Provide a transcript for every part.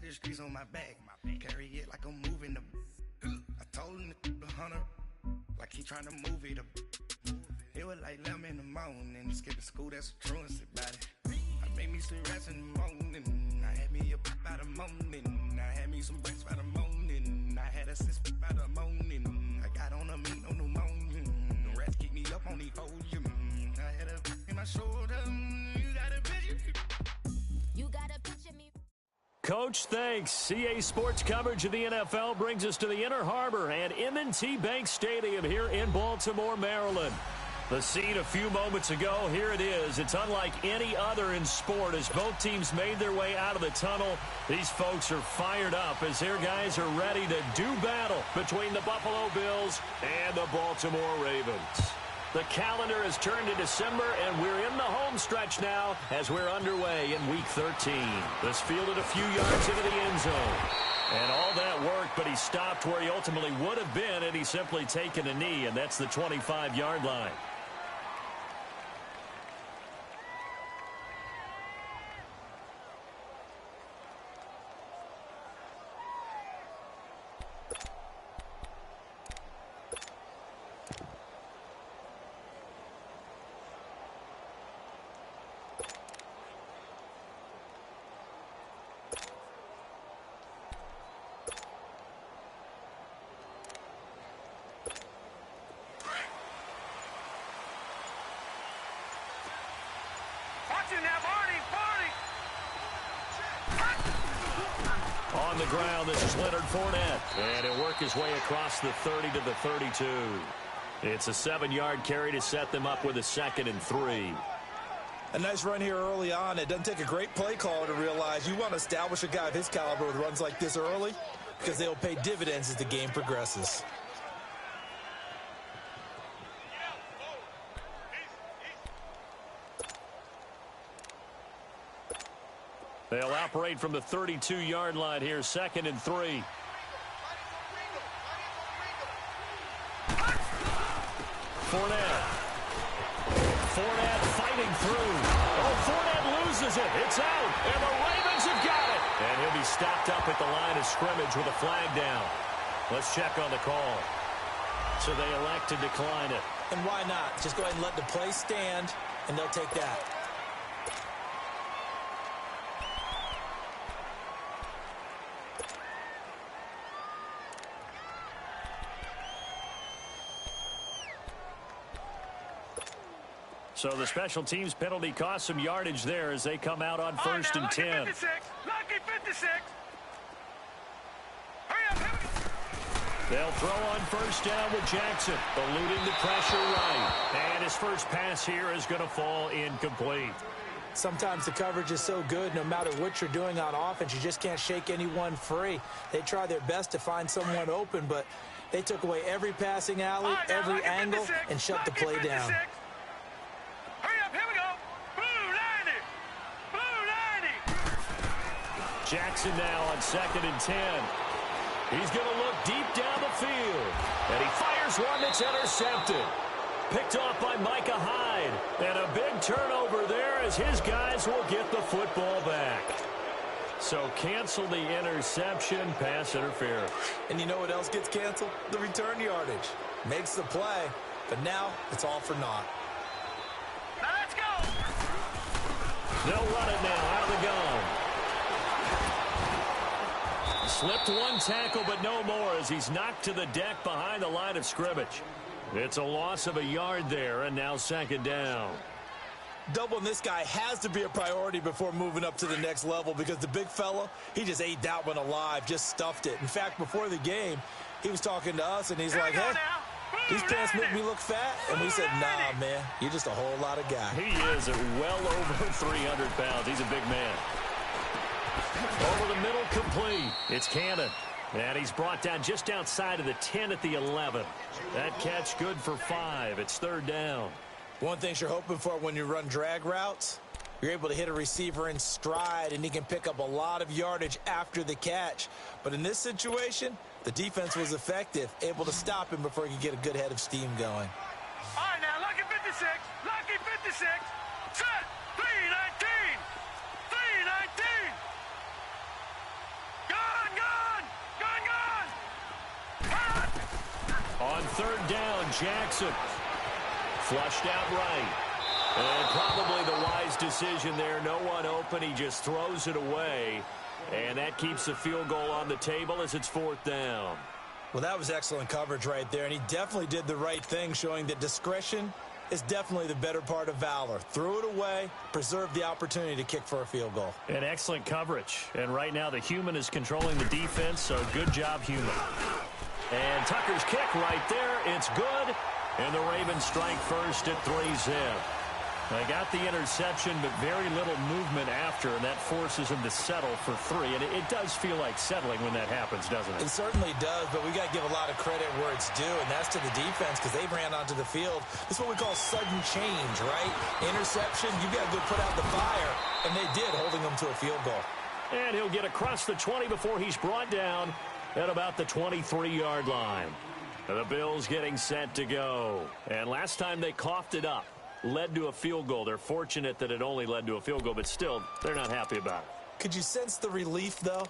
the streets on my back. Carry it like I'm moving the. I told him to 100, like he trying to move it up. It was like 11 in the morning, skipping school, that's a truancy about it. I made me some rats in the morning, I had me a pop by the morning, I had me some breaks by the morning, I had a sis by the morning, I got on a meat on the morning, the rats keep me up on the podium, I had a in my shoulder, you got a picture me. Coach, thanks. CA Sports coverage of the NFL brings us to the Inner Harbor and M&T Bank Stadium here in Baltimore, Maryland. The scene a few moments ago, here it is. It's unlike any other in sport as both teams made their way out of the tunnel. These folks are fired up as their guys are ready to do battle between the Buffalo Bills and the Baltimore Ravens. The calendar has turned to December, and we're in the home stretch now as we're underway in Week 13. This fielded a few yards into the end zone. And all that worked, but he stopped where he ultimately would have been, and he's simply taken a knee, and that's the 25-yard line. On the ground, this is Leonard Fournette. And he'll work his way across the 30 to the 32. It's a 7-yard carry to set them up with a 2nd and 3. A nice run here early on. It doesn't take a great play caller to realize you want to establish a guy of his caliber with runs like this early because they'll pay dividends as the game progresses. They'll operate from the 32-yard line here, 2nd and 3. Fournette fighting through. Oh, Fournette loses it. It's out, and the Ravens have got it. And he'll be stopped up at the line of scrimmage with a flag down. Let's check on the call. So they elect to decline it. And why not? Just go ahead and let the play stand, and they'll take that. So the special teams penalty cost some yardage there as they come out on 1st and 10. 56. Lucky 56. Hurry up, hurry up. They'll throw on 1st down with Jackson, eluding the pressure right. And his first pass here is going to fall incomplete. Sometimes the coverage is so good, no matter what you're doing on offense, you just can't shake anyone free. They try their best to find someone open, but they took away every passing alley, every angle, and shut the play down. Jackson now on 2nd and 10. He's going to look deep down the field. And he fires one that's intercepted. Picked off by Micah Hyde. And a big turnover there as his guys will get the football back. So cancel the interception, pass interference. And you know what else gets canceled? The return yardage. Makes the play, but now it's all for naught. Now let's go. They'll run it now out of the gun. Slipped one tackle, but no more as he's knocked to the deck behind the line of scrimmage. It's a loss of a yard there, and now 2nd down. Doubling this guy has to be a priority before moving up to the next level because the big fella, he just ate that one alive, just stuffed it. In fact, before the game, he was talking to us, and he's like, hey, these pants make me look fat. And we said, nah, man, you're just a whole lot of guy. He is well over 300 pounds. He's a big man. Over the middle, complete. It's Cannon. And he's brought down just outside of the 10 at the 11. That catch good for 5. It's 3rd down. One thing you're hoping for when you run drag routes, you're able to hit a receiver in stride, and he can pick up a lot of yardage after the catch. But in this situation, the defense was effective, able to stop him before he could get a good head of steam going. All right, now, lucky 56. Lucky 56. Set. 319. 319. On third down, Jackson. Flushed out right. And probably the wise decision there. No one open. He just throws it away. And that keeps the field goal on the table as it's fourth down. Well, that was excellent coverage right there. And he definitely did the right thing, showing that discretion is definitely the better part of valor. Threw it away, preserved the opportunity to kick for a field goal. And excellent coverage. And right now the human is controlling the defense, so good job, human. And Tucker's kick right there. It's good. And the Ravens strike first at 3-zip. They got the interception, but very little movement after, and that forces him to settle for 3. And it does feel like settling when that happens, doesn't it? It certainly does, but we got to give a lot of credit where it's due, and that's to the defense because they ran onto the field. This is what we call sudden change, right? Interception, you got to go put out the fire, and they did, holding them to a field goal. And he'll get across the 20 before he's brought down at about the 23-yard line. The Bills getting set to go. And last time they coughed it up. Led to a field goal. They're fortunate that it only led to a field goal, but still, they're not happy about it. Could you sense the relief, though,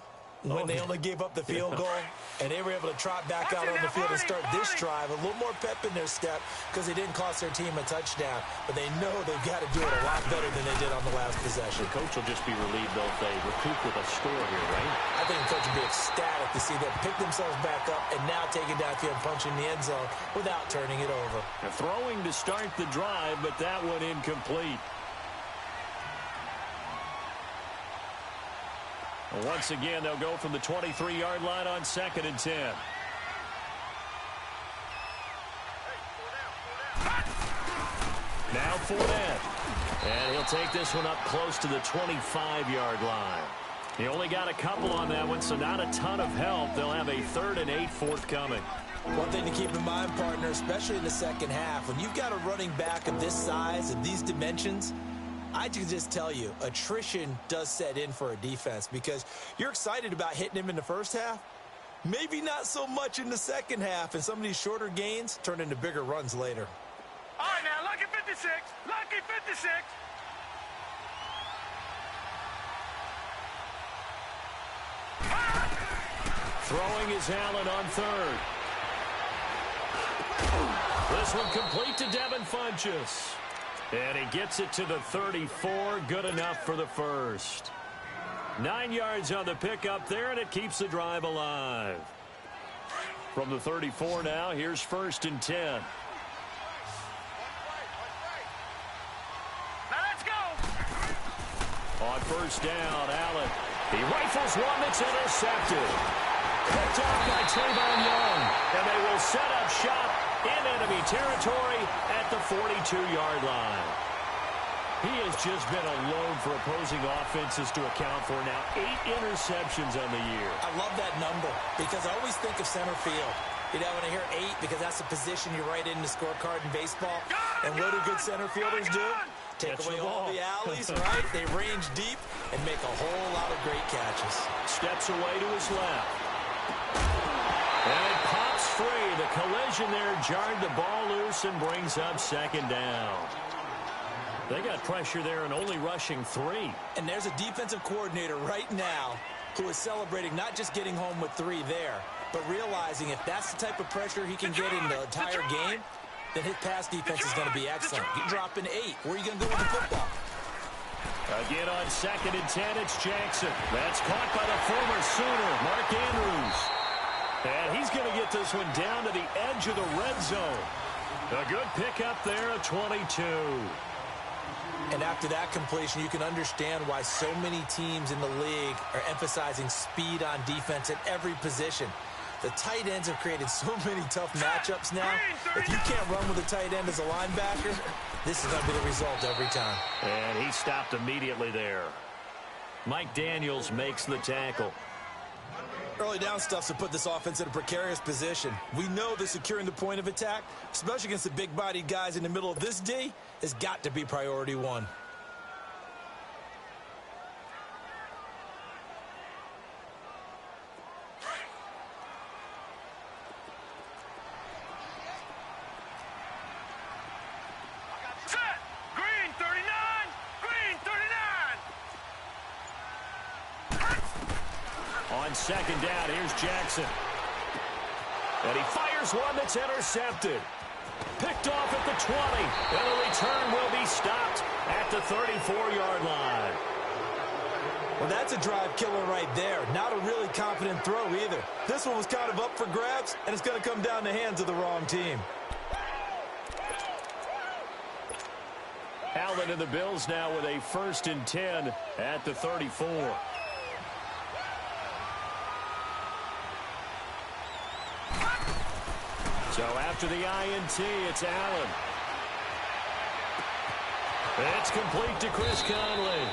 when they only gave up the field goal and they were able to trot back out on the field and start this drive? A little more pep in their step because they didn't cost their team a touchdown, but they know they've got to do it a lot better than they did on the last possession. The coach will just be relieved, though, if they recoup with a score here, right? I think the coach will be ecstatic to see them pick themselves back up and now take it downfield and punch in the end zone without turning it over. They're throwing to start the drive, but that one incomplete. Once again, they'll go from the 23-yard line on 2nd and 10. Now Fournette. And he'll take this one up close to the 25-yard line. He only got a couple on that one, so not a ton of help. They'll have a 3rd and 8 forthcoming. One thing to keep in mind, partner, especially in the second half, when you've got a running back of this size and these dimensions, I can just tell you, attrition does set in for a defense because you're excited about hitting him in the first half. Maybe not so much in the second half, and some of these shorter gains turn into bigger runs later. All right, now, lucky 56. Lucky 56. Throwing is Allen on 3rd. This one complete to Devin Funchess. And he gets it to the 34. Good enough for the first. 9 yards on the pickup there, and it keeps the drive alive. From the 34 now, here's 1st and 10. Now let's go. On 1st down, Allen. He rifles one that's intercepted. Picked off by Tavon Young. And they will set up shop in enemy territory at the 42-yard line. He has just been a load for opposing offenses to account for now. 8 interceptions on the year. I love that number because I always think of center field. You know, when I hear 8, because that's the position you write in the scorecard in baseball. And what do good center fielders do? Take away all the alleys, right? They range deep and make a whole lot of great catches. Steps away to his left. And it pops free. The collision there jarred the ball loose and brings up 2nd down. They got pressure there and only rushing 3. And there's a defensive coordinator right now who is celebrating not just getting home with 3 there, but realizing if that's the type of pressure he can get in the entire game, then his pass defense is going to be excellent. You're dropping 8. Where are you going to go with the football? Again on 2nd and 10, it's Jackson. That's caught by the former Sooner, Mark Andrews. And he's going to get this one down to the edge of the red zone. A good pickup there at 22. And after that completion, you can understand why so many teams in the league are emphasizing speed on defense at every position. The tight ends have created so many tough matchups now. If you can't run with a tight end as a linebacker, this is going to be the result every time. And he stopped immediately there. Mike Daniels makes the tackle. Early down stuff to put this offense in a precarious position. We know that securing the point of attack, especially against the big-bodied guys in the middle of this D, has got to be priority 1. Set. Green 39. Green 39. On 2nd down, here's Jackson. And he fires one that's intercepted. Picked off at the 20. And the return will be stopped at the 34-yard line. Well, that's a drive killer right there. Not a really confident throw either. This one was kind of up for grabs, and it's going to come down the hands of the wrong team. Allen and the Bills now with a 1st and 10 at the 34. So after the INT, it's Allen. It's complete to Chris Conley.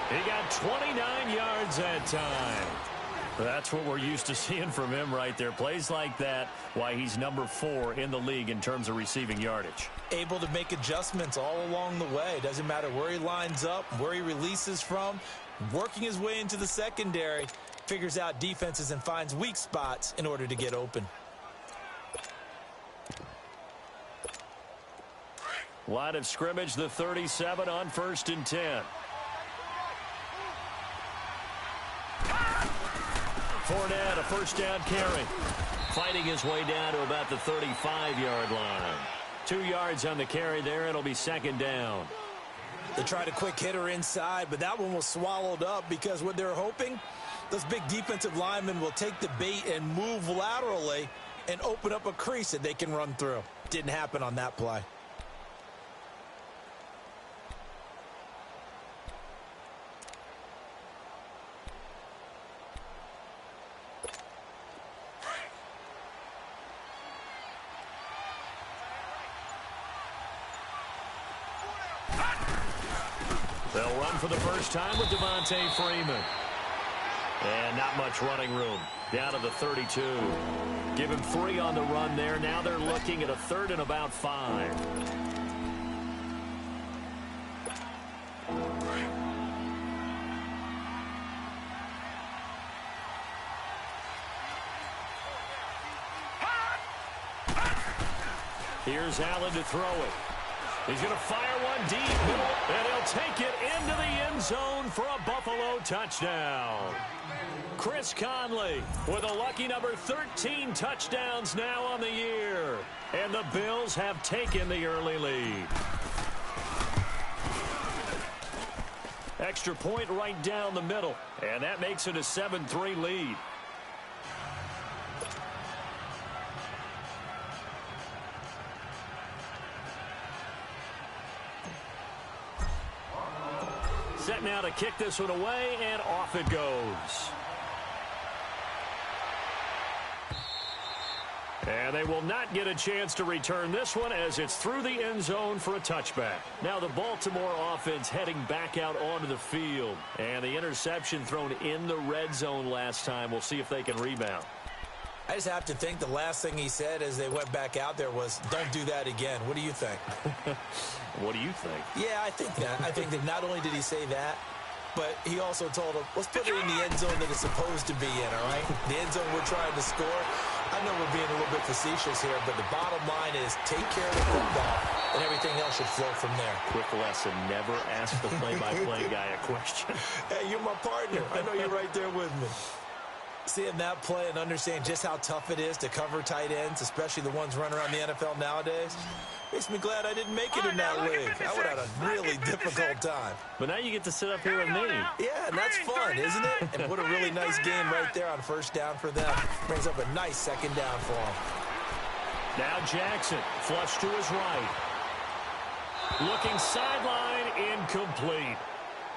He got 29 yards that time. That's what we're used to seeing from him right there. Plays like that, why he's number 4 in the league in terms of receiving yardage. Able to make adjustments all along the way. Doesn't matter where he lines up, where he releases from. Working his way into the secondary. Figures out defenses and finds weak spots in order to get open. Line of scrimmage, the 37 on 1st and 10. Fournette, a 1st down carry. Fighting his way down to about the 35-yard line. 2 yards on the carry there. It'll be 2nd down. They tried a quick hitter inside, but that one was swallowed up because what they're hoping, those big defensive linemen will take the bait and move laterally and open up a crease that they can run through. Didn't happen on that play. They'll run for the first time with Devontae Freeman. And not much running room. Down to the 32. Give him 3 on the run there. Now they're looking at a 3rd and about 5. Here's Allen to throw it. He's going to fire one deep middle, and he'll take it into the end zone for a Buffalo touchdown. Chris Conley with a lucky number 13 touchdowns now on the year. And the Bills have taken the early lead. Extra point right down the middle, and that makes it a 7-3 lead. Set now to kick this one away, and off it goes. And they will not get a chance to return this one as it's through the end zone for a touchback. Now the Baltimore offense heading back out onto the field. And the interception thrown in the red zone last time. We'll see if they can rebound. I just have to think the last thing he said as they went back out there was, don't do that again. What do you think? What do you think? Yeah, I think that. I think that not only did he say that, but he also told him, let's put it in the end zone that it's supposed to be in, all right? The end zone we're trying to score. I know we're being a little bit facetious here, but the bottom line is take care of the football, and everything else should flow from there. Quick lesson, never ask the play-by-play guy a question. Hey, you're my partner. I know you're right there with me. Seeing that play and understand just how tough it is to cover tight ends, especially the ones running around the NFL nowadays, makes me glad I didn't make it in that league. I would have had a really difficult time. But now you get to sit up here with me. Yeah, and that's fun, isn't it? And what a really nice game right there on 1st down for them. Brings up a nice 2nd down for them. Now Jackson, flush to his right. Looking sideline, incomplete.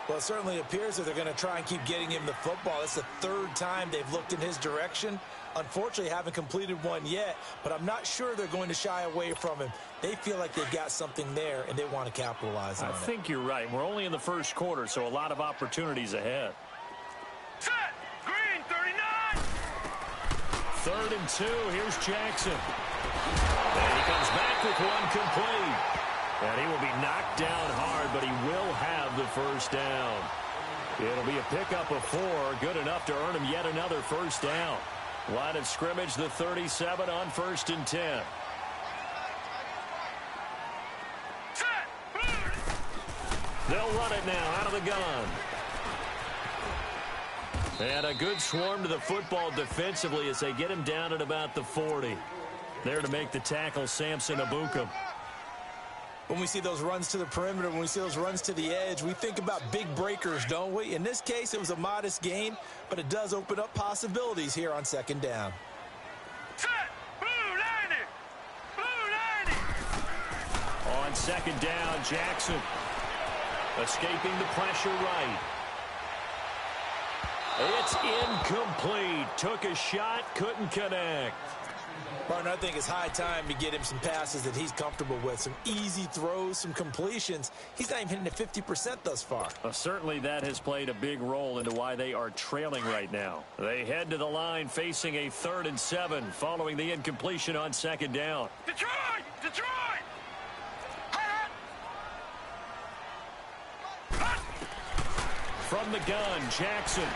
Well, it certainly appears that they're going to try and keep getting him the football. It's the 3rd time they've looked in his direction. Unfortunately, haven't completed one yet, but I'm not sure they're going to shy away from him. They feel like they've got something there, and they want to capitalize on it. I think you're right. We're only in the 1st quarter, so a lot of opportunities ahead. Set! Green, 39! 3rd and 2. Here's Jackson. And he comes back with one complete. And he will be knocked down hard, but he will have the 1st down. It'll be a pickup of 4, good enough to earn him yet another 1st down. Line of scrimmage, the 37 on 1st and 10. They'll run it now out of the gun. And a good swarm to the football defensively as they get him down at about the 40. There to make the tackle, Samson Abukum. When we see those runs to the perimeter, when we see those runs to the edge, we think about big breakers, don't we? In this case, it was a modest gain, but it does open up possibilities here on second down. Set! Blue 90! Blue 90! On second down, Jackson escaping the pressure right. It's incomplete. Took a shot, couldn't connect. Martin, I think it's high time to get him some passes that he's comfortable with. Some easy throws, some completions. He's not even hitting at 50% thus far. Certainly that has played a big role into why they are trailing right now. They head to the line facing a 3rd and 7 following the incompletion on second down. Detroit! Detroit! From the gun, Jackson.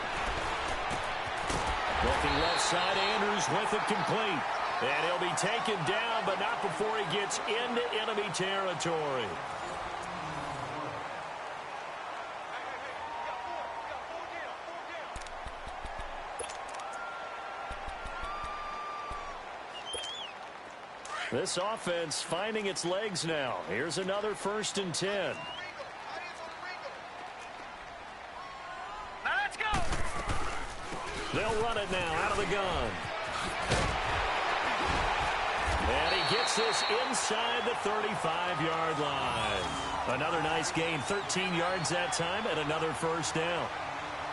Looking left side, Andrews with it complete. And he'll be taken down, but not before he gets into enemy territory. This offense finding its legs now. Here's another 1st and 10. Now let's go! They'll run it now out of the gun. And he gets this inside the 35-yard line. Another nice gain, 13 yards that time, and another 1st down.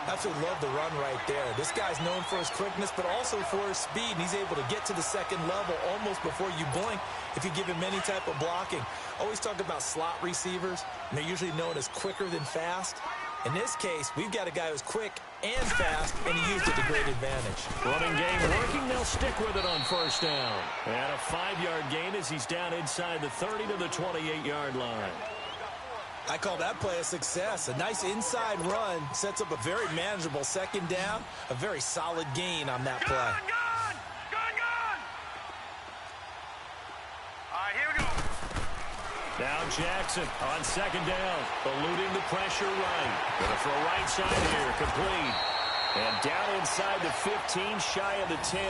Absolutely love the run right there. This guy's known for his quickness, but also for his speed. And he's able to get to the second level almost before you blink if you give him any type of blocking. Always talk about slot receivers, and they're usually known as quicker than fast. In this case, we've got a guy who's quick and fast, and he used it to great advantage. Running game working. They'll stick with it on 1st down. And a 5-yard gain as he's down inside the 30 to the 28-yard line. I call that play a success. A nice inside run sets up a very manageable second down. A very solid gain on that play. Gun! Gun! Gun! All right, here we go. Now Jackson on second down, eluding the pressure right. Gonna throw right side here, complete. And down inside the 15, shy of the 10.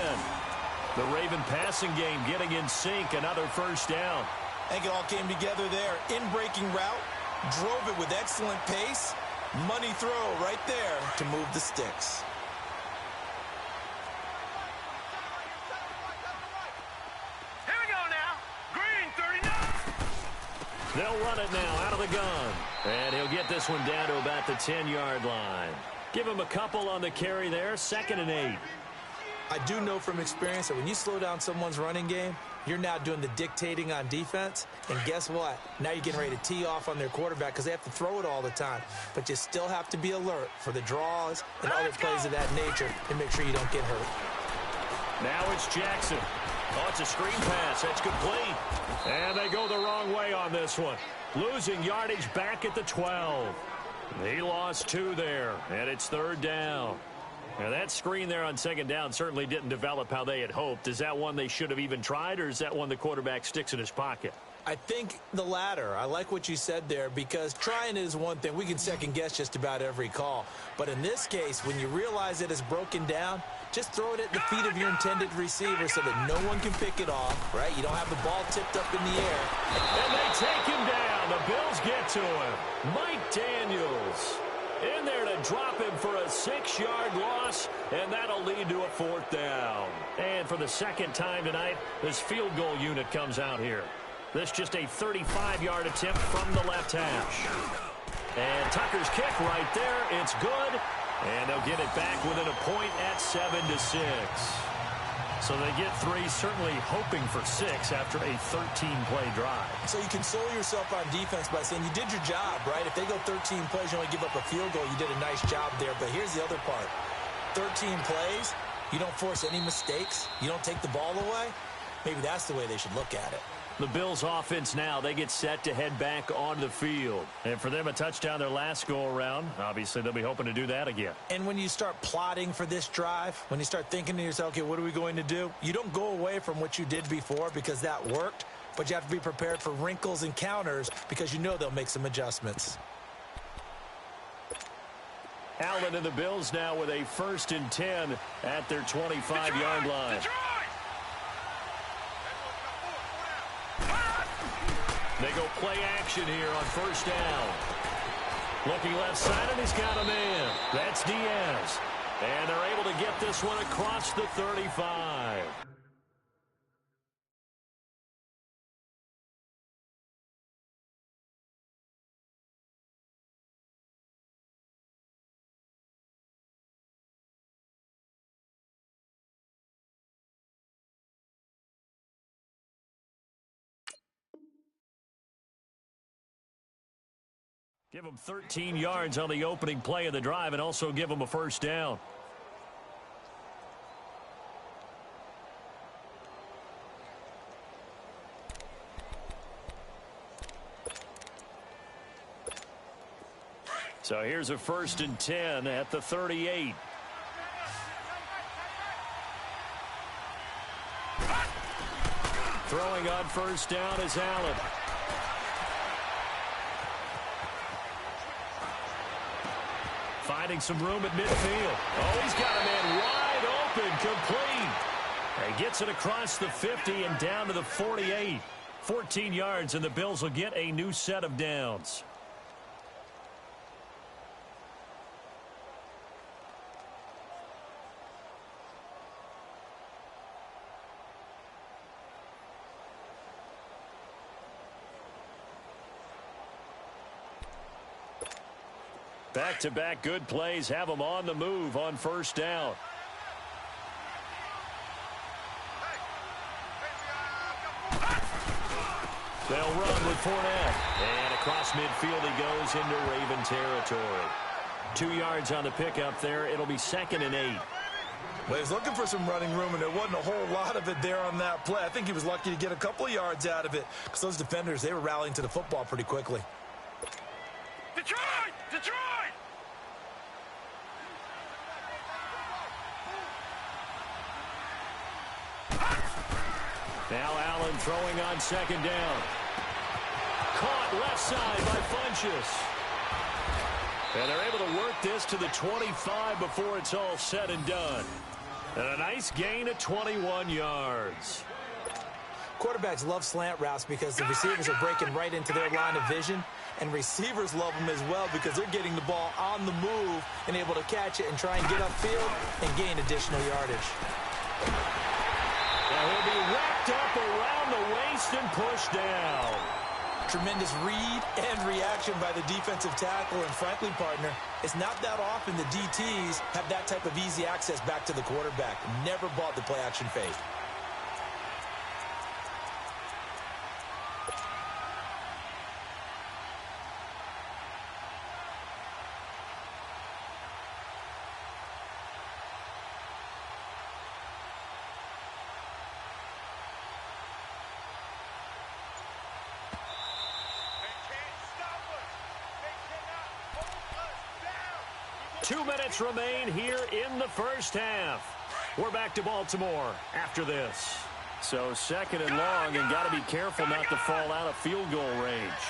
The Raven passing game getting in sync, another 1st down. I think it all came together there. In-breaking route, drove it with excellent pace. Money throw right there to move the sticks. Here we go now. Green 39. They'll run it now out of the gun. And he'll get this one down to about the 10-yard line. Give him a couple on the carry there, 2nd and 8. I do know from experience that when you slow down someone's running game, you're now doing the dictating on defense. And guess what? Now you're getting ready to tee off on their quarterback because they have to throw it all the time. But you still have to be alert for the draws and other plays of that nature and make sure you don't get hurt. Now it's Jackson. Oh, it's a screen pass. That's complete. And they go the wrong way on this one. Losing yardage back at the 12. He lost 2 there, and it's 3rd down. Now, that screen there on second down certainly didn't develop how they had hoped. Is that one they should have even tried, or is that one the quarterback sticks in his pocket? I think the latter. I like what you said there because trying is one thing. We can second-guess just about every call. But in this case, when you realize it is broken down, just throw it at the feet of your intended receiver so that no one can pick it off, right? You don't have the ball tipped up in the air. And they take him down. The Bills get to him. Mike Daniels in there to drop him for a 6-yard loss, and that'll lead to a 4th down. And for the 2nd time tonight, this field goal unit comes out here. This just a 35-yard attempt from the left hash. And Tucker's kick right there. It's good. And they'll get it back within a point at 7-6. So they get 3, certainly hoping for 6 after a 13-play drive. So you console yourself on defense by saying you did your job, right? If they go 13 plays, you only give up a field goal, you did a nice job there. But here's the other part. 13 plays, you don't force any mistakes, you don't take the ball away. Maybe that's the way they should look at it. The Bills offense now, they get set to head back onto the field. And for them, a touchdown their last go-around. Obviously, they'll be hoping to do that again. And when you start plotting for this drive, when you start thinking to yourself, okay, what are we going to do? You don't go away from what you did before because that worked, but you have to be prepared for wrinkles and counters because you know they'll make some adjustments. Allen and the Bills now with a 1st and 10 at their 25-yard line. They go play action here on 1st down. Looking left side, and he's got a man. That's Diaz. And they're able to get this one across the 35. Give them 13 yards on the opening play of the drive and also give them a 1st down. So here's a 1st and 10 at the 38. Throwing on 1st down is Allen. Finding some room at midfield. Oh, he's got a man wide open, complete. He gets it across the 50 and down to the 48. 14 yards, and the Bills will get a new set of downs. Back-to-back good plays have them on the move on 1st down. They'll run with Fournette. And across midfield he goes into Raven territory. 2 yards on the pickup there. It'll be 2nd and 8. Well, he was looking for some running room, and there wasn't a whole lot of it there on that play. I think he was lucky to get a couple of yards out of it because those defenders, they were rallying to the football pretty quickly. Detroit! Detroit! Now Allen throwing on 2nd down. Caught left side by Funchess. And they're able to work this to the 25 before it's all said and done. And a nice gain of 21 yards. Quarterbacks love slant routes because the receivers are breaking right into their line of vision. And receivers love them as well because they're getting the ball on the move and able to catch it and try and get upfield and gain additional yardage. Now he'll be wrapped up around the waist and pushed down. Tremendous read and reaction by the defensive tackle. And frankly, partner, it's not that often the DTs have that type of easy access back to the quarterback. Never bought the play action fake. Two minutes remain here in the 1st half. We're back to Baltimore after this. So 2nd and long, and got to be careful not to fall out of field goal range.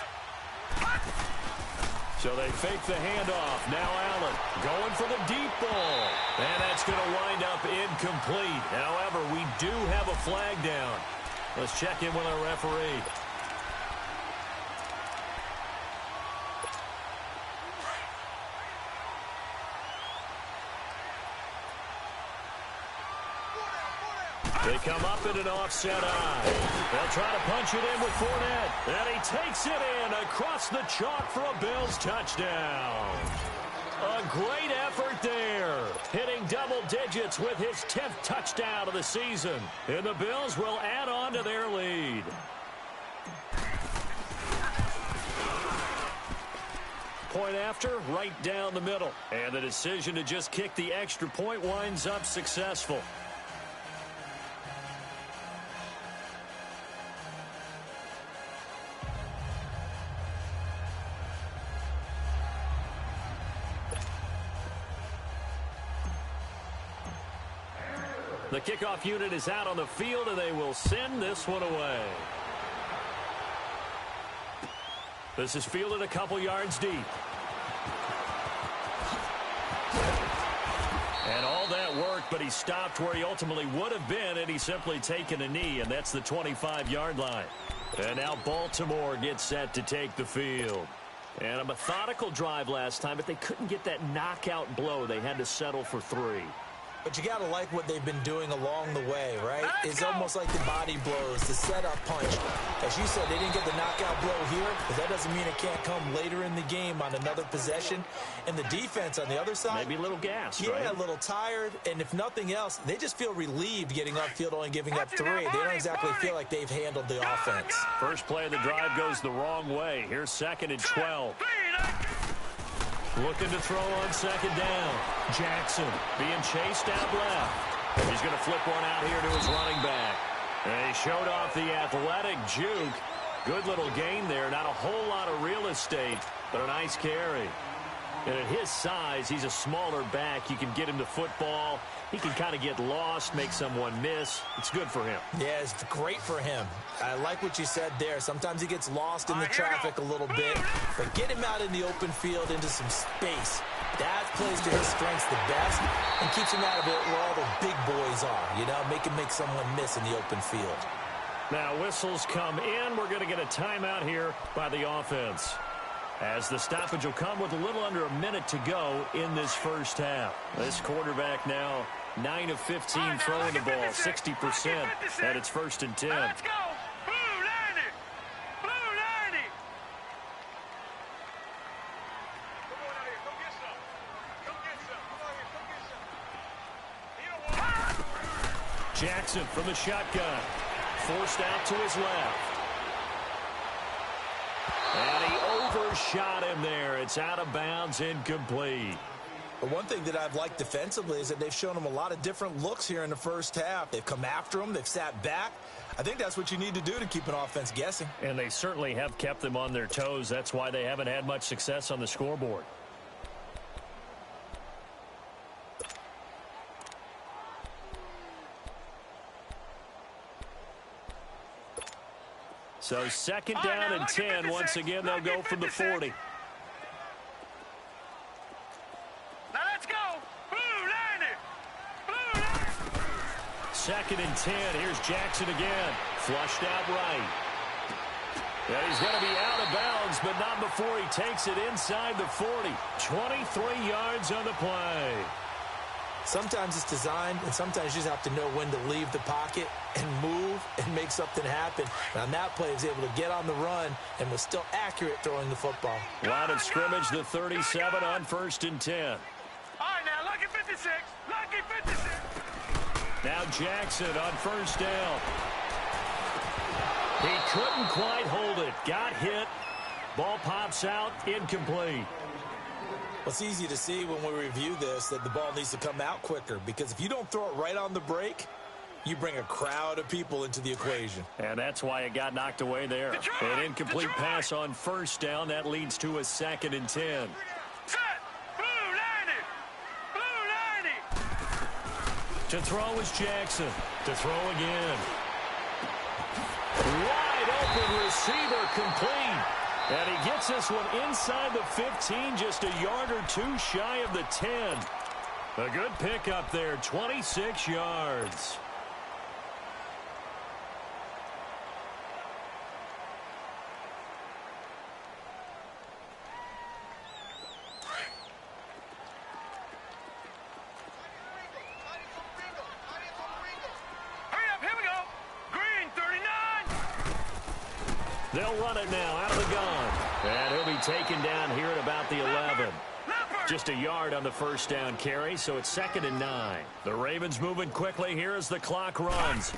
So they fake the handoff. Now Allen going for the deep ball. And that's going to wind up incomplete. However, we do have a flag down. Let's check in with our referee. They come up in an offset eye. They'll try to punch it in with Fournette. And he takes it in across the chalk for a Bills touchdown. A great effort there. Hitting double digits with his 10th touchdown of the season. And the Bills will add on to their lead. Point after, right down the middle. And the decision to just kick the extra point winds up successful. The kickoff unit is out on the field, and they will send this one away. This is fielded a couple yards deep. work, but he stopped where he ultimately would have been, and he's simply taken a knee, and that's the 25-yard line. And now Baltimore gets set to take the field. And a methodical drive last time, but they couldn't get that knockout blow. They had to settle for 3. But you got to like what they've been doing along the way, right? It's almost like the body blows, the setup punch. As you said, they didn't get the knockout blow here, but that doesn't mean it can't come later in the game on another possession. And the defense on the other side, maybe a little gas, yeah, right? A little tired. And if nothing else, they just feel relieved getting upfield, only giving up 3. They don't exactly feel like they've handled the offense. First play of the drive goes the wrong way. Here's 2nd and 12. Looking to throw on 2nd down. Jackson being chased out left. He's going to flip one out here to his running back. And he showed off the athletic juke. Good little gain there. Not a whole lot of real estate, but a nice carry. And at his size, he's a smaller back. You can get him to football. He can kind of get lost, make someone miss. It's good for him. Yeah, it's great for him. I like what you said there. Sometimes he gets lost in the traffic a little bit, but get him out in the open field into some space. That plays to his strengths the best and keeps him out of it where all the big boys are, you know, make someone miss in the open field. Now whistles come in. We're going to get a timeout here by the offense, as the stoppage will come with a little under a minute to go in this first half. This quarterback now 9 of 15 throwing the ball, 60%, and it's 1st and 10. Let's go. Blue 90. Blue 90. Come on out here. Come get some. Come get some. Come on here. Come get some. You know what? Jackson from the shotgun. Forced out to his left. And he overshot him there. It's out of bounds, incomplete. But one thing that I've liked defensively is that they've shown him a lot of different looks here in the first half. They've come after him. They've sat back. I think that's what you need to do to keep an offense guessing. And they certainly have kept them on their toes. That's why they haven't had much success on the scoreboard. So 2nd down and 10. Once again, they'll go from the 40. Now let's go. Blue 90. Blue 90. 2nd and 10. Here's Jackson again. Flushed out right. And he's going to be out of bounds, but not before he takes it inside the 40. 23 yards on the play. Sometimes it's designed, and sometimes you just have to know when to leave the pocket and move and make something happen. And on that play, he was able to get on the run and was still accurate throwing the football. Line of scrimmage, the 37 on 1st and 10. All right, now, lucky 56. Lucky 56. Now Jackson on 1st down. He couldn't quite hold it. Got hit. Ball pops out, incomplete. Well, it's easy to see when we review this that the ball needs to come out quicker, because if you don't throw it right on the break, you bring a crowd of people into the equation. And that's why it got knocked away there. An incomplete pass on 1st down. That leads to a 2nd and 10. Set. Blue 90. Blue 90. To throw is Jackson. To throw again. Wide open receiver, complete. And he gets this one inside the 15, just a yard or two shy of the 10. A good pickup there, 26 yards. Hurry up, here we go. Green 39. They'll run it now out of the gun. And he'll be taken down here at about the 11. Just a yard on the 1st down carry, so it's 2nd and 9. The Ravens moving quickly here as the clock runs.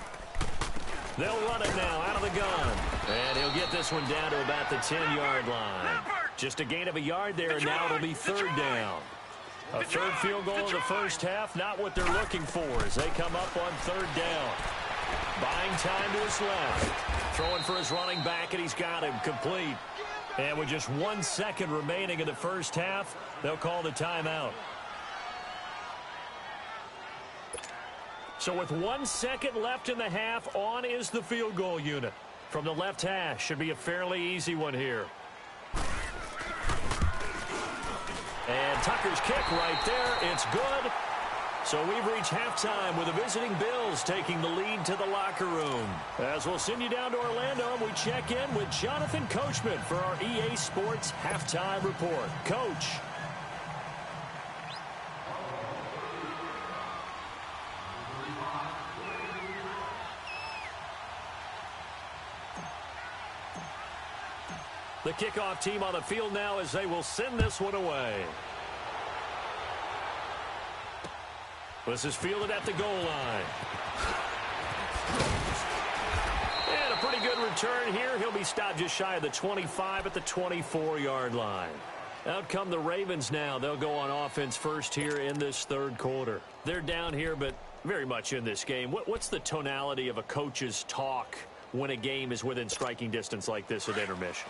They'll run it now out of the gun. And he'll get this one down to about the 10-yard line. Just a gain of a yard there, and now it'll be 3rd down. A third field goal of the first half, not what they're looking for as they come up on 3rd down. Buying time to his left. Throwing for his running back, and he's got him complete. And with just 1 second remaining in the first half, they'll call the timeout. So with 1 second left in the half, on is the field goal unit. From the left hash, should be a fairly easy one here. And Tucker's kick right there, it's good. So we've reached halftime with the visiting Bills taking the lead to the locker room. As we'll send you down to Orlando, we check in with Jonathan Coachman for our EA Sports Halftime Report. Coach. The kickoff team on the field now as they will send this one away. This is fielded at the goal line. And a pretty good return here. He'll be stopped just shy of the 25 at the 24-yard line. Out come the Ravens now. They'll go on offense first here in this third quarter. They're down here, but very much in this game. What's the tonality of a coach's talk when a game is within striking distance like this at intermission?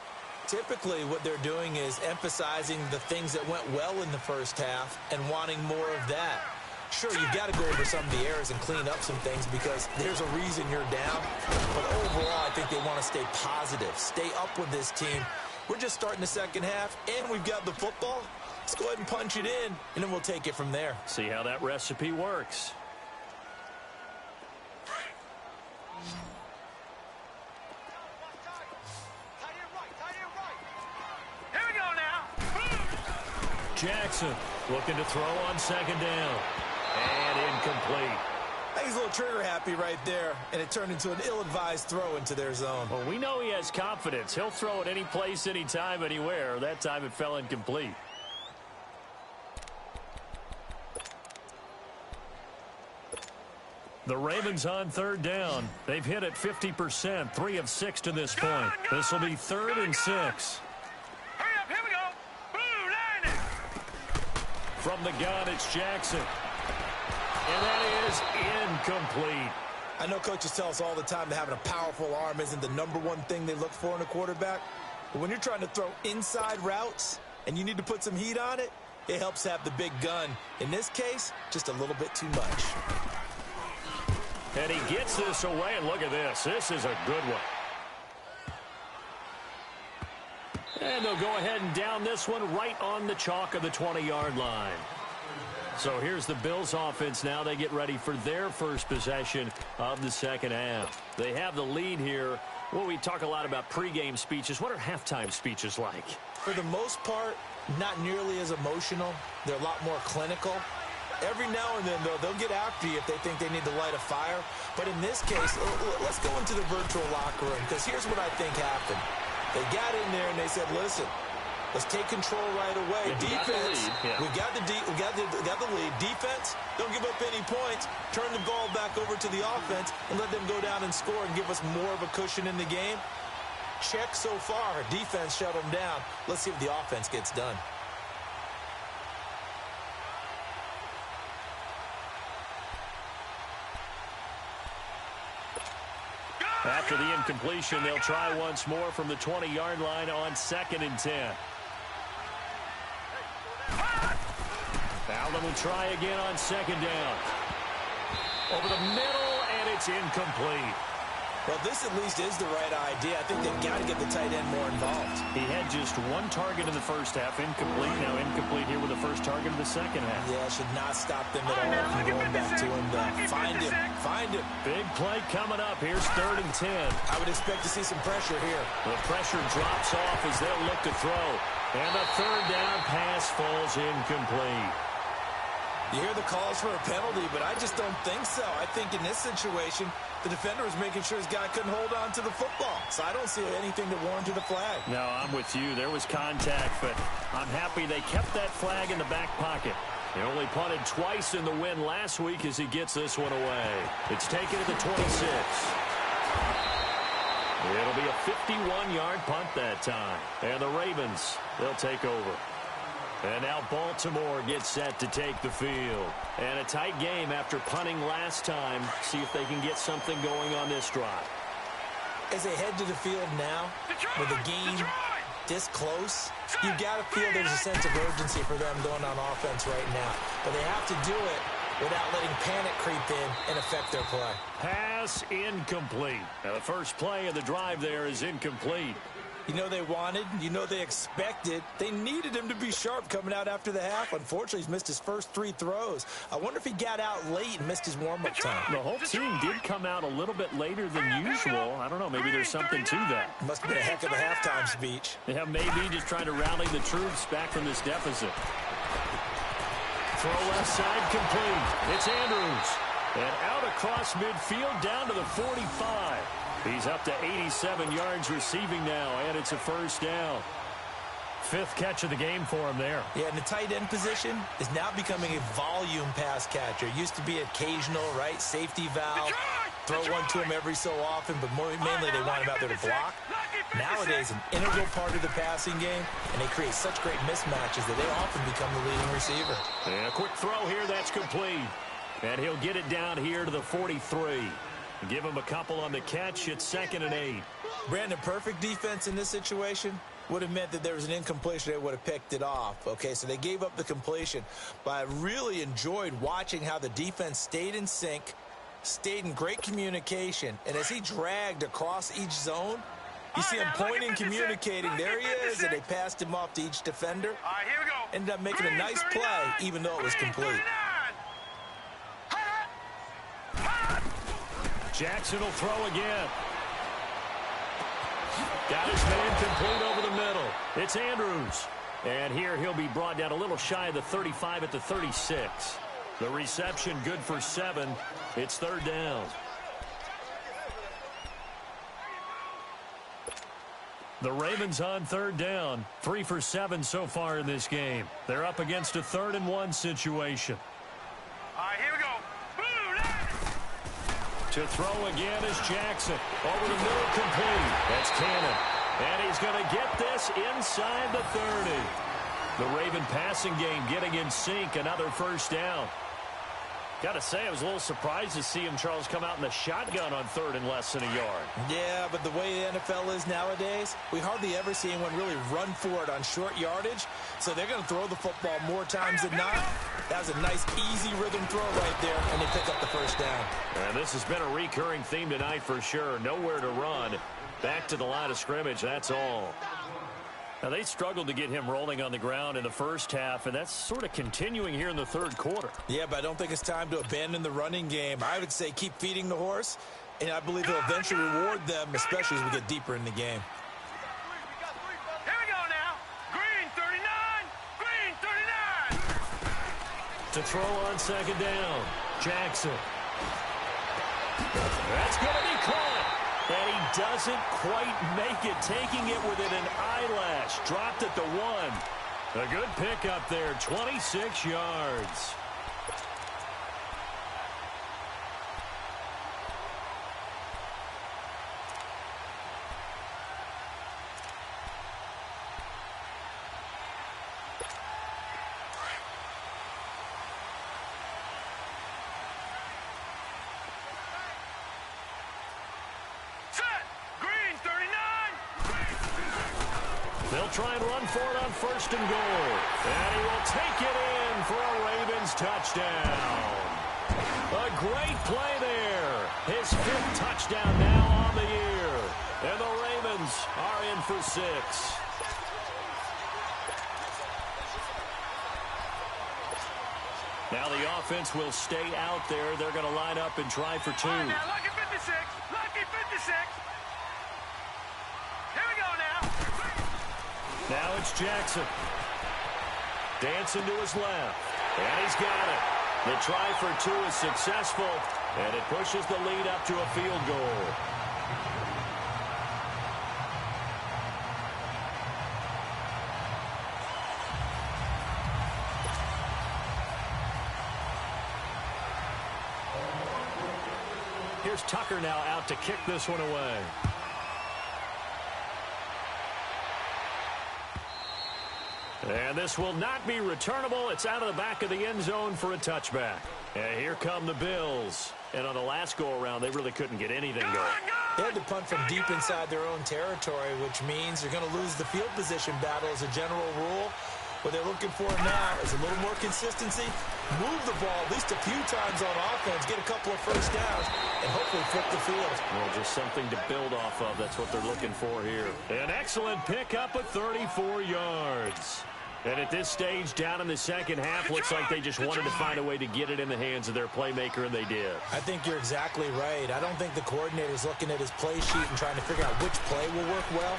Typically, what they're doing is emphasizing the things that went well in the first half and wanting more of that. Sure, you've got to go over some of the errors and clean up some things because there's a reason you're down. But overall, I think they want to stay positive, stay up with this team. We're just starting the second half, and we've got the football. Let's go ahead and punch it in, and then we'll take it from there. See how that recipe works. Here we go now. Jackson looking to throw on second down. And incomplete. I think he's a little trigger happy right there, and it turned into an ill-advised throw into their zone. Well, we know he has confidence. He'll throw it any place, anytime, anywhere. That time it fell incomplete. The Ravens on third down. They've hit it 50%, 3 of 6 to this point. This will be 3rd and 6. Hurry up, here we go. Blue line it. From the gun, it's Jackson. And that is incomplete. I know coaches tell us all the time that having a powerful arm isn't the #1 thing they look for in a quarterback. But when you're trying to throw inside routes and you need to put some heat on it, it helps have the big gun. In this case, just a little bit too much. And he gets this away, and look at this. This is a good one. And they'll go ahead and down this one right on the chalk of the 20-yard line. So here's the Bills offense now. They get ready for their first possession of the second half. They have the lead here. Well, we talk a lot about pregame speeches. What are halftime speeches like? For the most part, not nearly as emotional. They're a lot more clinical. Every now and then, though, they'll get after you if they think they need to light a fire. But in this case, let's go into the virtual locker room, because here's what I think happened. They got in there and they said, listen, let's take control right away. Defense, we got the lead. Defense, don't give up any points. Turn the ball back over to the offense and let them go down and score and give us more of a cushion in the game. Check so far. Defense shut them down. Let's see if the offense gets done. After the incompletion, they'll try once more from the 20-yard line on 2nd and 10. Allen will try again on 2nd down. Over the middle, and it's incomplete. Well, this at least is the right idea. I think they've got to get the tight end more involved. He had just 1 target in the first half, incomplete. Now incomplete here with the first target of the second half. Yeah, should not stop them at all from going back to him. Find him. Big play coming up. Here's 3rd and 10. I would expect to see some pressure here. The pressure drops off as they'll look to throw. And the 3rd down pass falls incomplete. You hear the calls for a penalty, but I just don't think so. I think in this situation, the defender was making sure his guy couldn't hold on to the football. So I don't see anything that warranted a flag. No, I'm with you. There was contact, but I'm happy they kept that flag in the back pocket. They only punted twice in the win last week as he gets this one away. It's taken to the 26. It'll be a 51-yard punt that time. And the Ravens, they'll take over. And now Baltimore gets set to take the field. And a tight game after punting last time. See if they can get something going on this drive. As they head to the field now, with the game this close, you've got to feel there's a sense of urgency for them going on offense right now. But they have to do it without letting panic creep in and affect their play. Pass incomplete. Now the first play of the drive there is incomplete. You know they wanted, you know they expected. They needed him to be sharp coming out after the half. Unfortunately, he's missed his first 3 throws. I wonder if he got out late and missed his warm-up time. The whole team did come out a little bit later than usual. I don't know, maybe there's something to that. Must have been a heck of a halftime speech. Yeah, maybe just trying to rally the troops back from this deficit. Throw left side complete. It's Andrews. And out across midfield down to the 45. He's up to 87 yards receiving now, and it's a first down. 5th catch of the game for him there. Yeah, and the tight end position is now becoming a volume pass catcher. It used to be occasional, right? Safety valve. Throw one to him every so often, but mainly they want him out there to block. Nowadays, an integral part of the passing game, and they create such great mismatches that they often become the leading receiver. And a quick throw here, that's complete. And he'll get it down here to the 43. Give him a couple on the catch. It's 2nd and 8. Brandon, perfect defense in this situation would have meant that there was an incompletion. They would have picked it off. Okay, so they gave up the completion. But I really enjoyed watching how the defense stayed in sync, stayed in great communication. And as he dragged across each zone, you see him pointing, communicating. There he is, and they passed him off to each defender. All right, here we go. Ended up making a nice play, even though it was complete. Jackson will throw again. Got his man complete over the middle. It's Andrews. And here he'll be brought down a little shy of the 35 at the 36. The reception good for 7. It's 3rd down. The Ravens on 3rd down. 3 for 7 so far in this game. They're up against a 3rd and 1 situation. All right, here we go. To throw again is Jackson. Over the middle, complete. That's Cannon. And he's going to get this inside the 30. The Raven passing game getting in sync. Another first down. Got to say, I was a little surprised to see him, Charles, come out in the shotgun on 3rd and less than a yard. Yeah, but the way the NFL is nowadays, we hardly ever see anyone really run for it on short yardage. So they're going to throw the football more times than not. That was a nice, easy rhythm throw right there, and they pick up the first down. And this has been a recurring theme tonight for sure. Nowhere to run. Back to the line of scrimmage, that's all. Now, they struggled to get him rolling on the ground in the first half, and that's sort of continuing here in the 3rd quarter. Yeah, but I don't think it's time to abandon the running game. I would say keep feeding the horse, and I believe he'll eventually reward them, especially as we get deeper in the game. Here we go now. Green 39. Green 39. To throw on 2nd down, Jackson. That's going to be caught. And he doesn't quite make it, taking it within an eyelash. Dropped at the 1. A good pickup there, 26 yards. They'll try and run for it on 1st and goal. And he will take it in for a Ravens touchdown. A great play there. His 5th touchdown now on the year. And the Ravens are in for 6. Now the offense will stay out there. They're going to line up and try for 2. All right, now, lucky 56. Lucky 56. Here we go now. Now it's Jackson. Dancing to his left. And he's got it. The try for 2 is successful. And it pushes the lead up to a field goal. Here's Tucker now out to kick this one away. And this will not be returnable. It's out of the back of the end zone for a touchback. And here come the Bills. And on the last go-around, they really couldn't get anything going. They had to punt from deep inside their own territory, which means they're going to lose the field position battle as a general rule. What they're looking for now is a little more consistency move the ball at least a few times on offense, get a couple of first downs, and hopefully flip the field. Well, just something to build off of. That's what they're looking for here. An excellent pickup of 34 yards. And at this stage, down in the second half, looks like they just wanted to find a way to get it in the hands of their playmaker, and they did. I think you're exactly right. I don't think the coordinator's looking at his play sheet and trying to figure out which play will work well.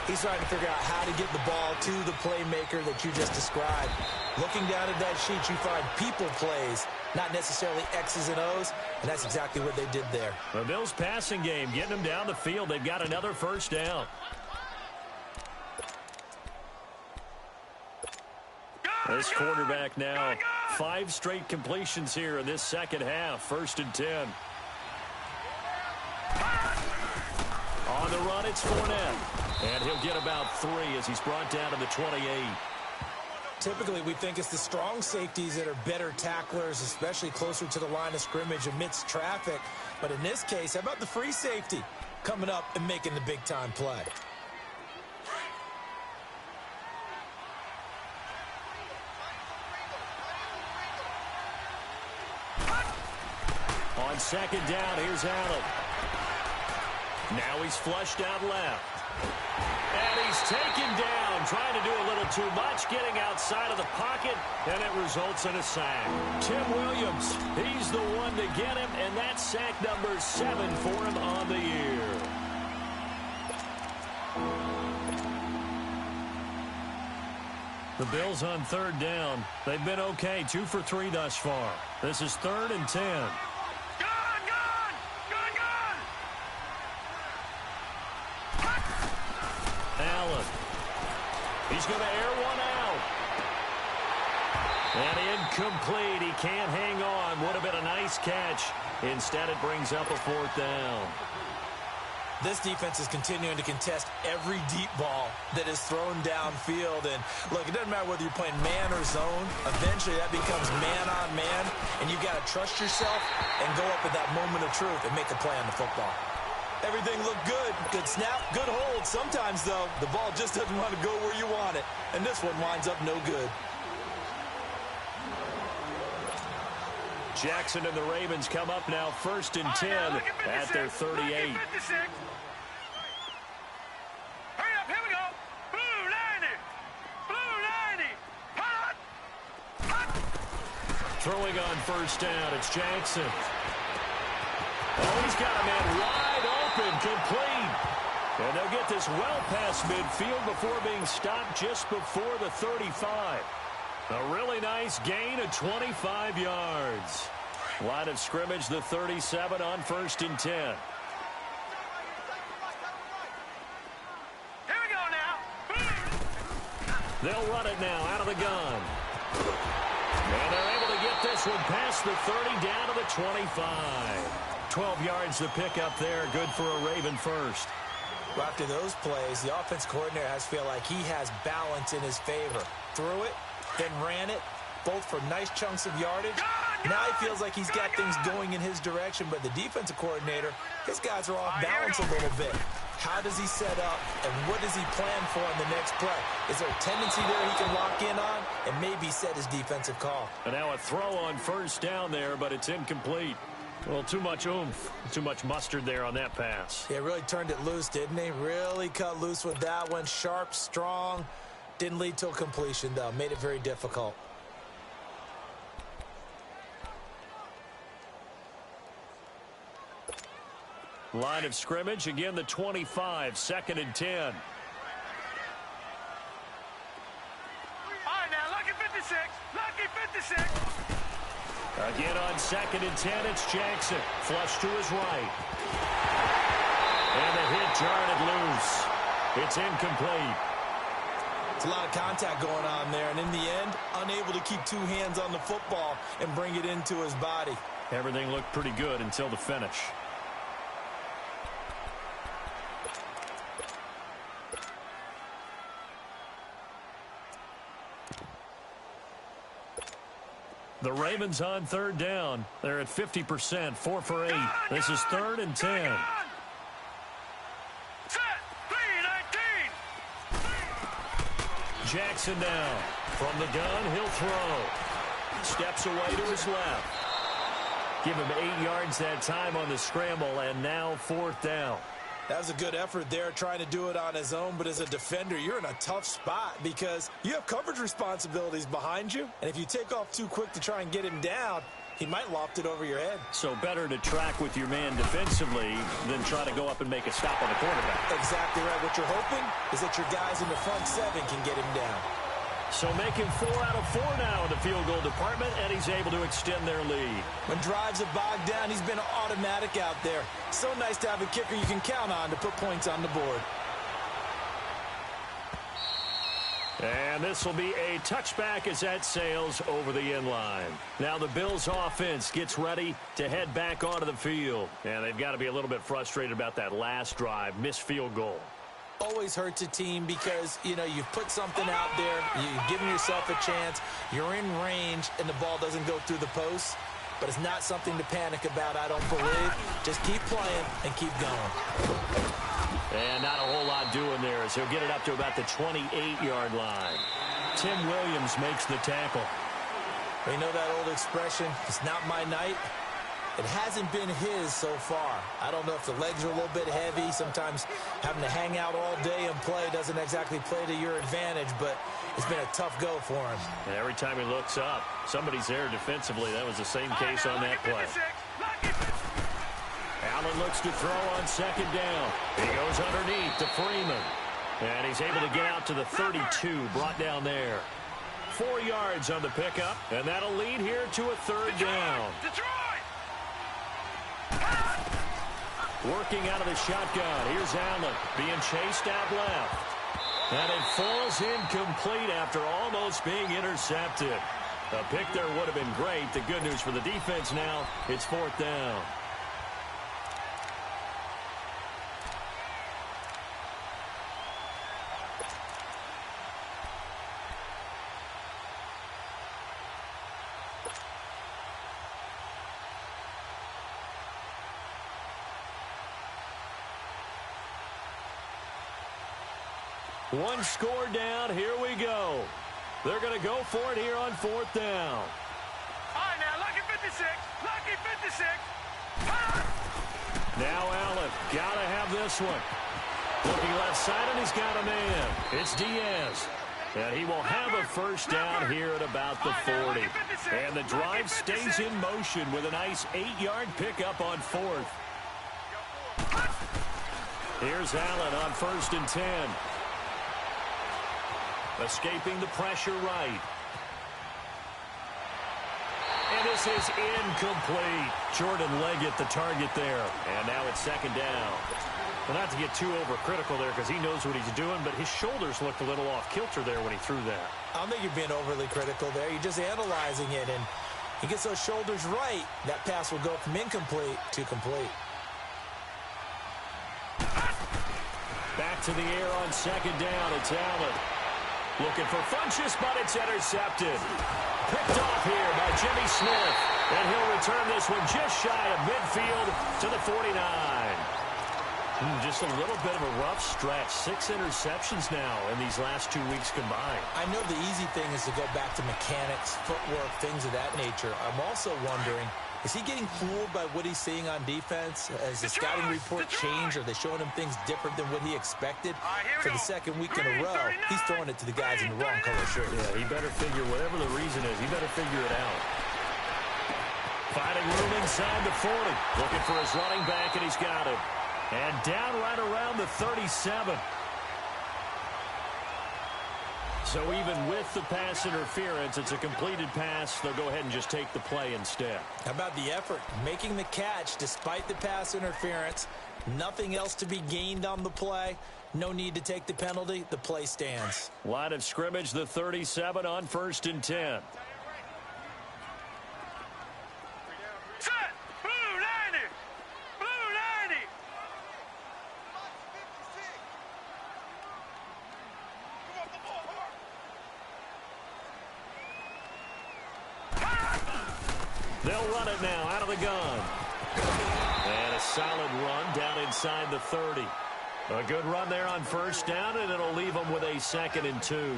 He's trying to figure out how to get the ball to the playmaker that you just described. Looking down at that sheet, you find people plays, not necessarily X's and O's, and that's exactly what they did there. The Bills' passing game, getting them down the field. They've got another first down. This quarterback now, 5 straight completions here in this second half. 1st and 10. On the run, it's Fournette. And he'll get about 3 as he's brought down to the 28. Typically, we think it's the strong safeties that are better tacklers, especially closer to the line of scrimmage amidst traffic. But in this case, how about the free safety coming up and making the big-time play? On second down, here's Allen. Now he's flushed out left. And he's taken down, trying to do a little too much, getting outside of the pocket, and it results in a sack. Tim Williams, he's the one to get him, and that's sack number 7 for him on the year. The Bills on 3rd down. They've been okay, 2 for 3 thus far. This is 3rd and 10. Allen. He's going to air one out. And incomplete. He can't hang on. Would have been a nice catch. Instead, it brings up a 4th down. This defense is continuing to contest every deep ball that is thrown downfield. And, look, it doesn't matter whether you're playing man or zone. Eventually, that becomes man-on-man, and you've got to trust yourself and go up at that moment of truth and make a play on the football. Everything looked good. Good snap, good hold. Sometimes, though, the ball just doesn't want to go where you want it. And this one winds up no good. Jackson and the Ravens come up now 1st and 10 at their 38. Hurry up, here we go. Blue 90. Blue 90. Hot. Hot. Throwing on 1st down, it's Jackson. Oh, he's got a man wide open, complete. And they'll get this well past midfield before being stopped just before the 35. A really nice gain of 25 yards. Line of scrimmage, the 37 on 1st and 10. Here we go now. They'll run it now out of the gun. And they're able to get this one past the 30 down to the 25. 12 yards to pick up there. Good for a Raven first. Well, after those plays, the offense coordinator has to feel like he has balance in his favor. Threw it, then ran it, both for nice chunks of yardage. Now he feels like he's got things going in his direction, but the defensive coordinator, his guys are off balance a little bit. How does he set up, and what does he plan for on the next play? Is there a tendency there he can lock in on and maybe set his defensive call? And now a throw on 1st down there, but it's incomplete. Well, too much oomph, too much mustard there on that pass. Yeah, really turned it loose, didn't he? Really cut loose with that one. Sharp, strong. Didn't lead to a completion, though. Made it very difficult. Line of scrimmage, again the 25, 2nd and 10. All right, now, lucky 56. Lucky 56. Again on 2nd and 10, it's Jackson. Flush to his right. And the hit jarred it loose. It's incomplete. It's a lot of contact going on there, and in the end, unable to keep 2 hands on the football and bring it into his body. Everything looked pretty good until the finish. The Ravens on 3rd down. They're at 50%, 4 for 8. This is 3rd and 10. Set. 3-19. Jackson now. From the gun, he'll throw. Steps away to his left. Give him 8 yards that time on the scramble, and now 4th down. That was a good effort there, trying to do it on his own. But as a defender, you're in a tough spot because you have coverage responsibilities behind you. And if you take off too quick to try and get him down, he might loft it over your head. So better to track with your man defensively than try to go up and make a stop on the quarterback. Exactly right. What you're hoping is that your guys in the front 7 can get him down. So making 4 out of 4 now in the field goal department, and he's able to extend their lead. When drives are bogged down, he's been automatic out there. So nice to have a kicker you can count on to put points on the board. And this will be a touchback as that sails over the end line. Now the Bills offense gets ready to head back onto the field. And they've got to be a little bit frustrated about that last drive, missed field goal. Always hurts a team because, you know, you've put something out there, you've given yourself a chance, you're in range, and the ball doesn't go through the post. But it's not something to panic about, I don't believe. Just keep playing and keep going. And not a whole lot doing there as he'll get it up to about the 28-yard line. Tim Williams makes the tackle. We know that old expression, it's not my night. It hasn't been his so far. I don't know if the legs are a little bit heavy. Sometimes having to hang out all day and play doesn't exactly play to your advantage, but it's been a tough go for him. And every time he looks up, somebody's there defensively. That was the same case on that play. Allen looks to throw on 2nd down. He goes underneath to Freeman. And he's able to get out to the 32, brought down there. 4 yards on the pickup, and that'll lead here to a 3rd down. Working out of the shotgun. Here's Allen being chased out left. And it falls incomplete after almost being intercepted. A pick there would have been great. The good news for the defense now, it's 4th down. One score down. Here we go. They're going to go for it here on 4th down. All right, now, lucky 56. Lucky 56. Now Allen. Got to have this one. Looking left side, and he's got a man. It's Diaz. And he will have a 1st down here at about the 40. And the drive stays in motion with a nice 8-yard pickup on 4th. Here's Allen on 1st and 10. Escaping the pressure right. And this is incomplete. Jordan Leggett, the target there. And now it's 2nd down. Well, not to get too overcritical there because he knows what he's doing, but his shoulders looked a little off kilter there when he threw that. I don't think you're being overly critical there. You're just analyzing it, and he gets those shoulders right. That pass will go from incomplete to complete. Back to the air on 2nd down. It's Allen. Looking for Funchess, but it's intercepted. Picked off here by Jimmy Smith. And he'll return this one just shy of midfield to the 49. Just a little bit of a rough stretch. 6 interceptions now in these last 2 weeks combined. I know the easy thing is to go back to mechanics, footwork, things of that nature. I'm also wondering, is he getting fooled by what he's seeing on defense? Has the scouting report changed? Are they showing him things different than what he expected? For the 2nd week in a row, he's throwing it to the guys in the wrong color shirt. Yeah, he better figure, whatever the reason is, he better figure it out. Finding room inside the 40. Looking for his running back, and he's got it. And down right around the 37. So even with the pass interference, it's a completed pass. They'll go ahead and just take the play instead. How about the effort? Making the catch despite the pass interference. Nothing else to be gained on the play. No need to take the penalty. The play stands. Line of scrimmage, the 37 on 1st and 10. Set. Blue 90. Blue 90. They'll run it now out of the gun. And a solid run down inside the 30. A good run there on 1st down, and it'll leave them with a 2nd and 2.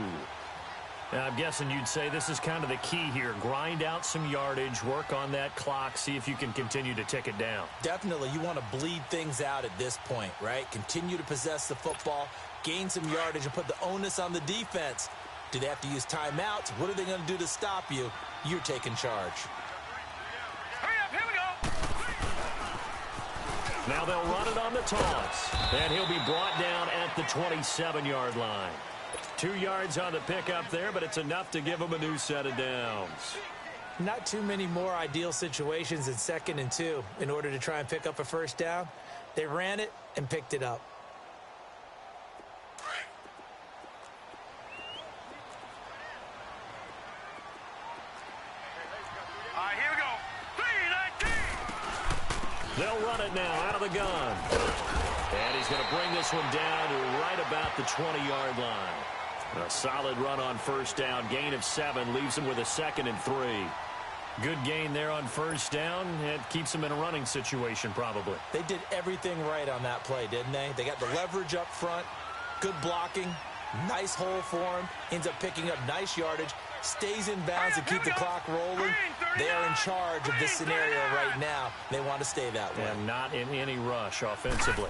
I'm guessing you'd say this is kind of the key here. Grind out some yardage, work on that clock, see if you can continue to tick it down. Definitely. You want to bleed things out at this point, right? Continue to possess the football, gain some yardage, and put the onus on the defense. Do they have to use timeouts? What are they going to do to stop you? You're taking charge. Hurry up, here we go. Now they'll run it on the toss, and he'll be brought down at the 27-yard line. 2 yards on the pickup there, but it's enough to give him a new set of downs. Not too many more ideal situations in 2nd and 2 in order to try and pick up a first down. They ran it and picked it up. All right, here we go. 3-19. They'll run it now out of the gun. And he's going to bring this one down to right about the 20-yard line. A solid run on first down. Gain of 7 leaves him with a 2nd and 3. Good gain there on first down. It keeps him in a running situation probably. They did everything right on that play, didn't they? They got the leverage up front, good blocking, nice hole for him, ends up picking up nice yardage, stays in bounds and keep the clock rolling. They are in charge of this scenario right now. They want to stay that way. And not in any rush offensively.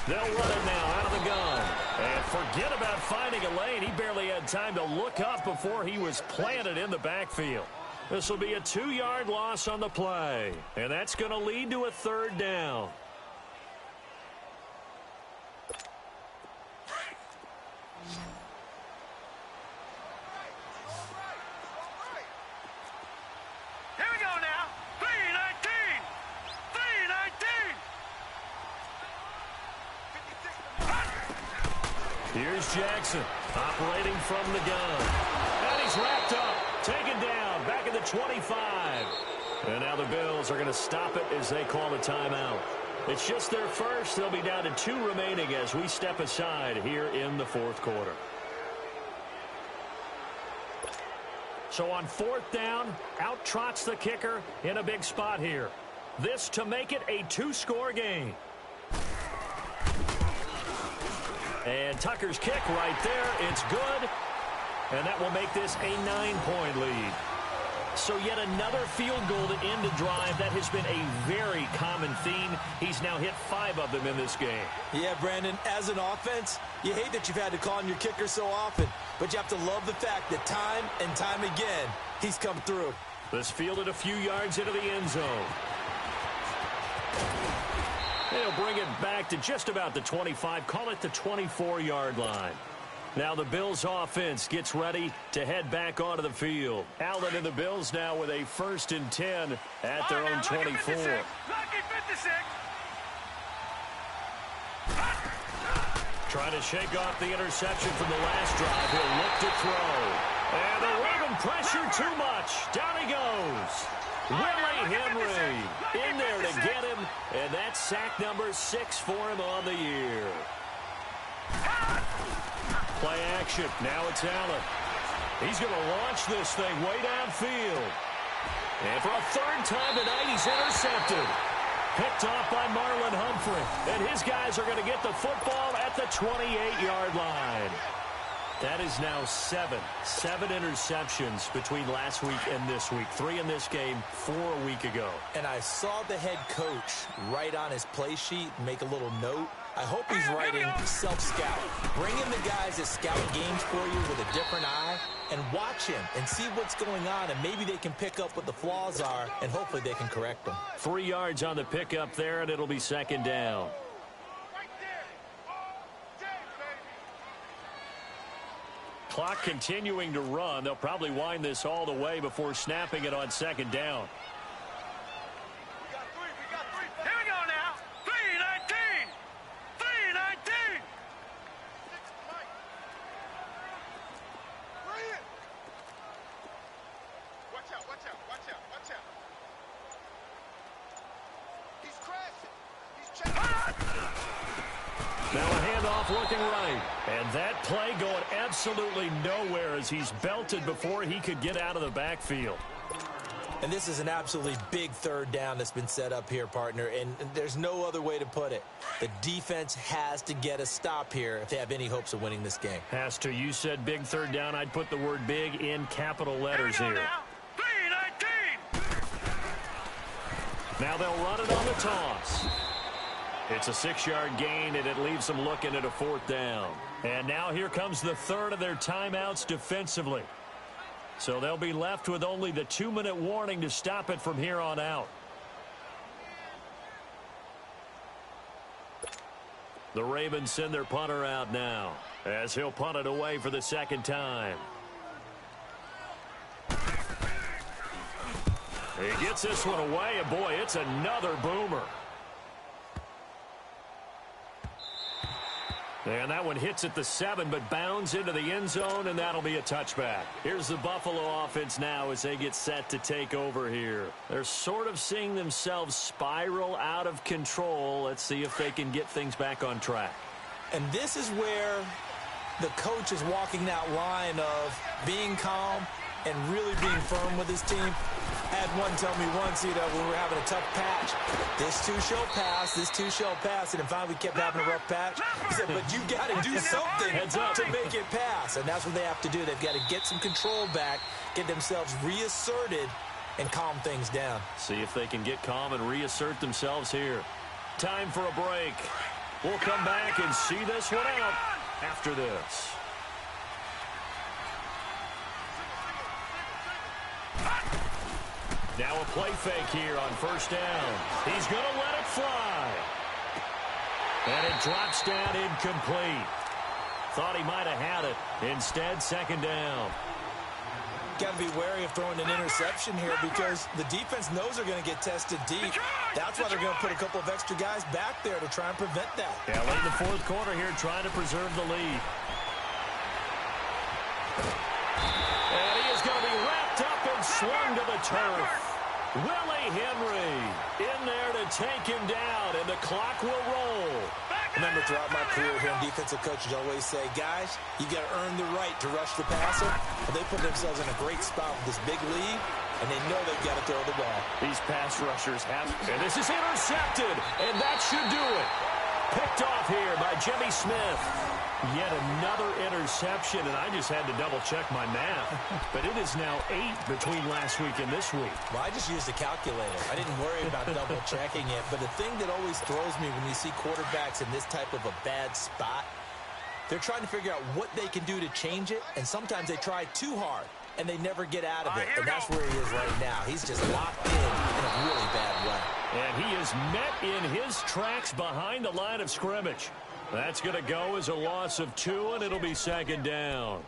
They'll run it now out of the gun. And forget about finding a lane. He barely had time to look up before he was planted in the backfield. This will be a 2-yard loss on the play. And that's going to lead to a 3rd down. Here we go now. 3-19. 3-19. Here's Jackson operating from the gun. And he's wrapped up. Taken down. Back at the 25. And now the Bills are going to stop it as they call a timeout. It's just their first. They'll be down to 2 remaining as we step aside here in the 4th quarter. So on 4th down, out trots the kicker in a big spot here. This to make it a 2-score game. And Tucker's kick right there. It's good. And that will make this a 9-point lead. So yet another field goal to end a drive. That has been a very common theme. He's now hit 5 of them in this game. Yeah, Brandon, as an offense, you hate that you've had to call on your kicker so often, but you have to love the fact that time and time again, he's come through. This fielded a few yards into the end zone. They'll bring it back to just about the 25, call it the 24-yard line. Now the Bills offense gets ready to head back onto the field. Allen and the Bills now with a 1st and 10 at their own 24. Lucky 56. Trying to shake off the interception from the last drive. He'll look to throw. And the Raven pressure too much. Down he goes. Willie Henry in there to get him. And that's sack number 6 for him on the year. Play action. Now it's Allen. He's going to launch this thing way downfield. And for a 3rd time tonight, he's intercepted. Picked off by Marlon Humphrey. And his guys are going to get the football at the 28-yard line. That is now 7 interceptions between last week and this week. 3 in this game, 4 a week ago. And I saw the head coach write on his play sheet and make a little note. I hope he's writing self-scout. Bring in the guys that scout games for you with a different eye and watch him and see what's going on, and maybe they can pick up what the flaws are, and hopefully they can correct them. 3 yards on the pickup there, and it'll be 2nd down. Clock continuing to run. They'll probably wind this all the way before snapping it on 2nd down. Here we go now. 3-19. 3-19. Watch out, watch out, watch out, watch out. He's crashing. He's chasing. Now a handoff looking right. And that play going absolutely nowhere as he's belted before he could get out of the backfield. And this is an absolutely big third down that's been set up here, partner, and there's no other way to put it. The defense has to get a stop here if they have any hopes of winning this game. Has to. You said big third down. I'd put the word big in capital letters here. Now. 3-19. Now they'll run it on the toss. It's a 6-yard gain, and it leaves them looking at a fourth down. And now here comes the third of their timeouts defensively. So they'll be left with only the 2-minute warning to stop it from here on out. The Ravens send their punter out now as he'll punt it away for the second time. He gets this one away, and boy, it's another boomer. And that one hits at the 7, but bounds into the end zone, and that'll be a touchback. Here's the Buffalo offense now as they get set to take over here. They're sort of seeing themselves spiral out of control. Let's see if they can get things back on track. And this is where the coach is walking that line of being calm and really being firm with his team. I had one tell me once, when we were having a tough patch, this too shall pass, this too shall pass, and finally we kept having a rough patch. He said, but you got to do something to make it pass, and that's what they have to do. They've got to get some control back, get themselves reasserted, and calm things down. See if they can get calm and reassert themselves here. Time for a break. We'll come back and see this one out after this. Now a play fake here on first down. He's going to let it fly. And it drops down incomplete. Thought he might have had it. Instead, second down. Got to be wary of throwing an interception here because the defense knows they're going to get tested deep. That's why they're going to put a couple of extra guys back there to try and prevent that. Yeah, late in the fourth quarter here, trying to preserve the lead. And he is going to be wrapped up and slung to the turf. Willie Henry in there to take him down, and the clock will roll. Remember, throughout my career here, defensive coaches always say, guys, you got to earn the right to rush the passer. And they put themselves in a great spot with this big lead, and they know they've got to throw the ball. These pass rushers have, and this is intercepted, and that should do it. Picked off here by Jimmy Smith. Yet another interception, and I just had to double-check my math. But it is now 8 between last week and this week. Well, I just used a calculator. I didn't worry about double-checking it. But the thing that always throws me when you see quarterbacks in this type of a bad spot, they're trying to figure out what they can do to change it, and sometimes they try too hard, and they never get out of it. And that's where he is right now. He's just locked in a really bad way. And he is met in his tracks behind the line of scrimmage. That's going to go as a loss of 2, and it'll be second down.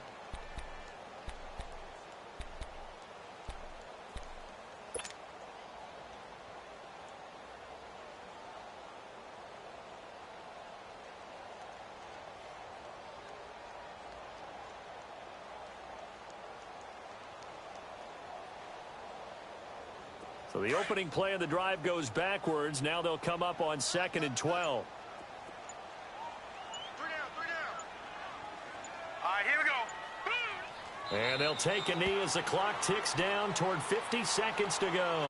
So the opening play of the drive goes backwards. Now they'll come up on 2nd and 12. Here we go. And they'll take a knee as the clock ticks down toward 50 seconds to go.